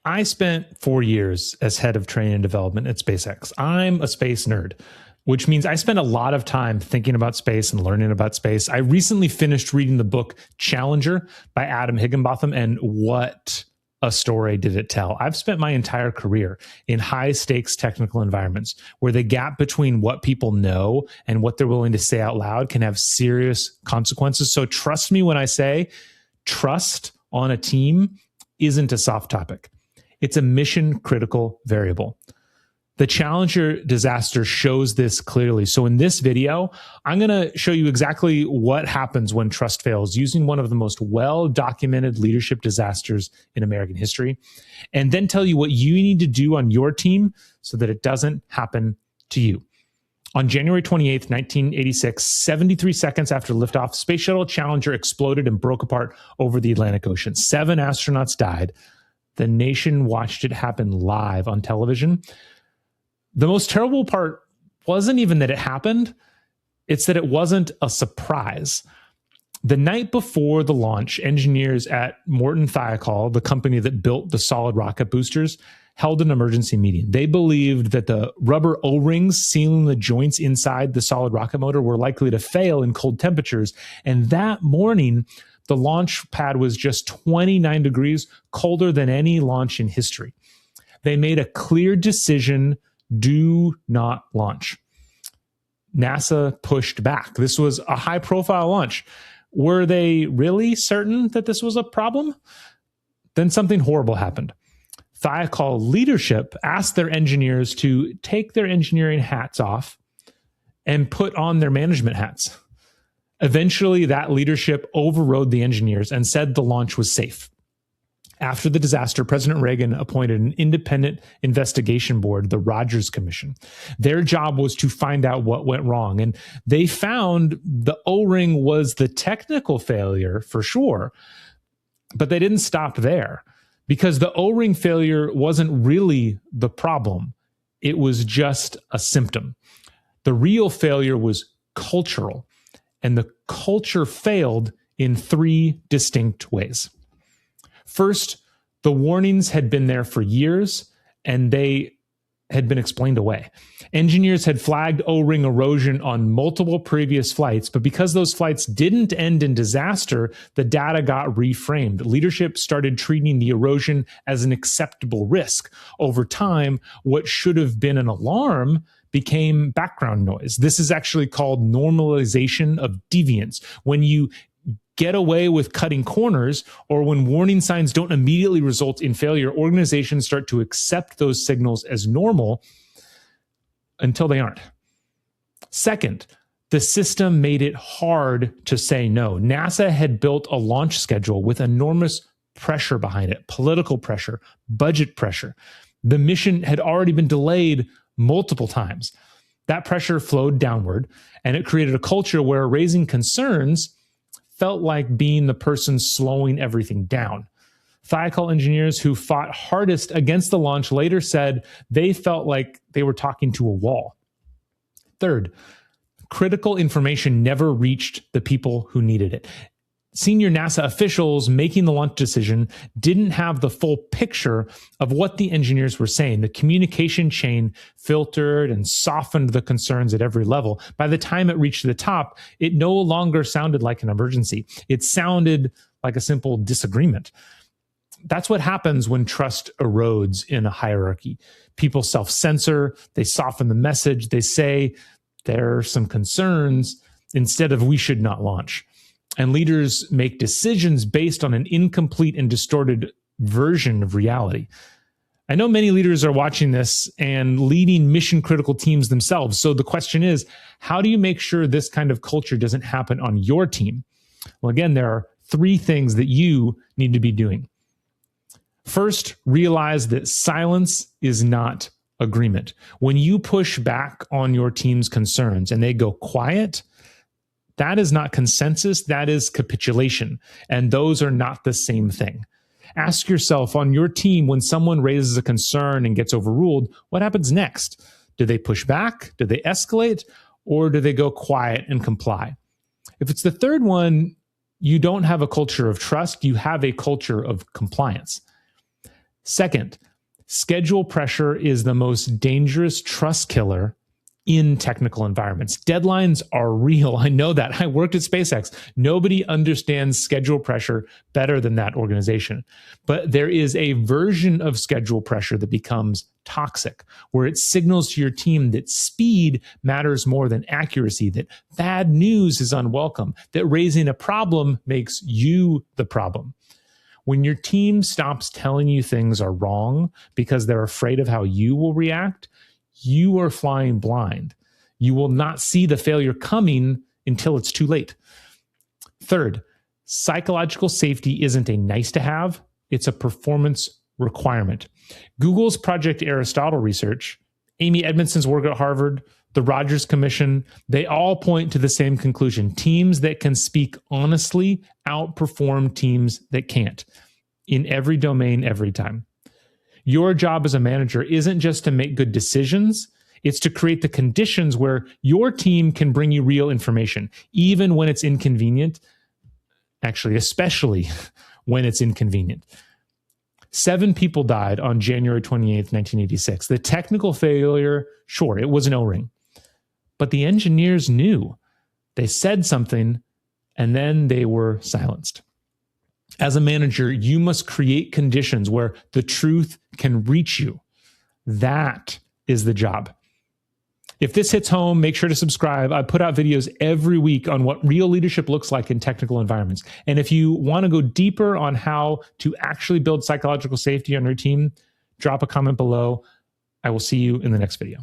I spent 4 years as head of training and development at SpaceX. I'm a space nerd, which means I spend a lot of time thinking about space and learning about space. I recently finished reading the book Challenger by Adam Higginbotham, and what a story did it tell. I've spent my entire career in high stakes technical environments where the gap between what people know and what they're willing to say out loud can have serious consequences. So trust me when I say trust on a team isn't a soft topic. It's a mission critical variable. The Challenger disaster shows this clearly. So in this video, I'm going to show you exactly what happens when trust fails using one of the most well-documented leadership disasters in American history, and then tell you what you need to do on your team so that it doesn't happen to you. On January 28th, 1986, 73 seconds after liftoff, Space Shuttle Challenger exploded and broke apart over the Atlantic Ocean. 7 astronauts died. The nation watched it happen live on television. The most terrible part wasn't even that it happened, it's that it wasn't a surprise. The night before the launch, engineers at Morton Thiokol, the company that built the solid rocket boosters, held an emergency meeting. They believed that the rubber O-rings sealing the joints inside the solid rocket motor were likely to fail in cold temperatures. And that morning, the launch pad was just 29 degrees colder than any launch in history. They made a clear decision: do not launch. NASA pushed back. This was a high-profile launch. Were they really certain that this was a problem? Then something horrible happened. Thiokol leadership asked their engineers to take their engineering hats off and put on their management hats. Eventually, that leadership overrode the engineers and said the launch was safe. After the disaster, President Reagan appointed an independent investigation board, the Rogers Commission. Their job was to find out what went wrong, and they found the O-ring was the technical failure for sure, but they didn't stop there because the O-ring failure wasn't really the problem. It was just a symptom. The real failure was cultural, and the culture failed in 3 distinct ways. First, the warnings had been there for years, and they had been explained away. Engineers had flagged O-ring erosion on multiple previous flights, but because those flights didn't end in disaster, the data got reframed. Leadership started treating the erosion as an acceptable risk. Over time, what should have been an alarm became background noise. This is actually called normalization of deviance. When you get away with cutting corners, or when warning signs don't immediately result in failure, organizations start to accept those signals as normal until they aren't. Second, the system made it hard to say no. NASA had built a launch schedule with enormous pressure behind it, political pressure, budget pressure. The mission had already been delayed multiple times. That pressure flowed downward, and it created a culture where raising concerns felt like being the person slowing everything down. Thiokol engineers who fought hardest against the launch later said they felt like they were talking to a wall. Third, critical information never reached the people who needed it. Senior NASA officials making the launch decision didn't have the full picture of what the engineers were saying. The communication chain filtered and softened the concerns at every level. By the time it reached the top, it no longer sounded like an emergency. It sounded like a simple disagreement. That's what happens when trust erodes in a hierarchy. People self-censor, they soften the message, they say there are some concerns instead of we should not launch. And leaders make decisions based on an incomplete and distorted version of reality. I know many leaders are watching this and leading mission-critical teams themselves. So the question is, how do you make sure this kind of culture doesn't happen on your team? Well, again, there are 3 things that you need to be doing. First, realize that silence is not agreement. When you push back on your team's concerns and they go quiet, that is not consensus, that is capitulation. And those are not the same thing. Ask yourself on your team, when someone raises a concern and gets overruled, what happens next? Do they push back? Do they escalate? Or do they go quiet and comply? If it's the third one, you don't have a culture of trust, you have a culture of compliance. Second, schedule pressure is the most dangerous trust killer in technical environments. Deadlines are real. I know that. I worked at SpaceX. Nobody understands schedule pressure better than that organization. But there is a version of schedule pressure that becomes toxic, where it signals to your team that speed matters more than accuracy, that bad news is unwelcome, that raising a problem makes you the problem. When your team stops telling you things are wrong because they're afraid of how you will react, you are flying blind. You will not see the failure coming until it's too late. Third, psychological safety isn't a nice to have, it's a performance requirement. Google's Project Aristotle research, Amy Edmondson's work at Harvard, the Rogers Commission, they all point to the same conclusion. Teams that can speak honestly outperform teams that can't in every domain, every time. Your job as a manager isn't just to make good decisions, it's to create the conditions where your team can bring you real information, even when it's inconvenient, actually, especially when it's inconvenient. 7 people died on January 28th, 1986. The technical failure, sure, it was an O-ring. But the engineers knew. They said something, and then they were silenced. As a manager, you must create conditions where the truth can reach you. That is the job. If this hits home, make sure to subscribe. I put out videos every week on what real leadership looks like in technical environments. And if you want to go deeper on how to actually build psychological safety on your team, drop a comment below. I will see you in the next video.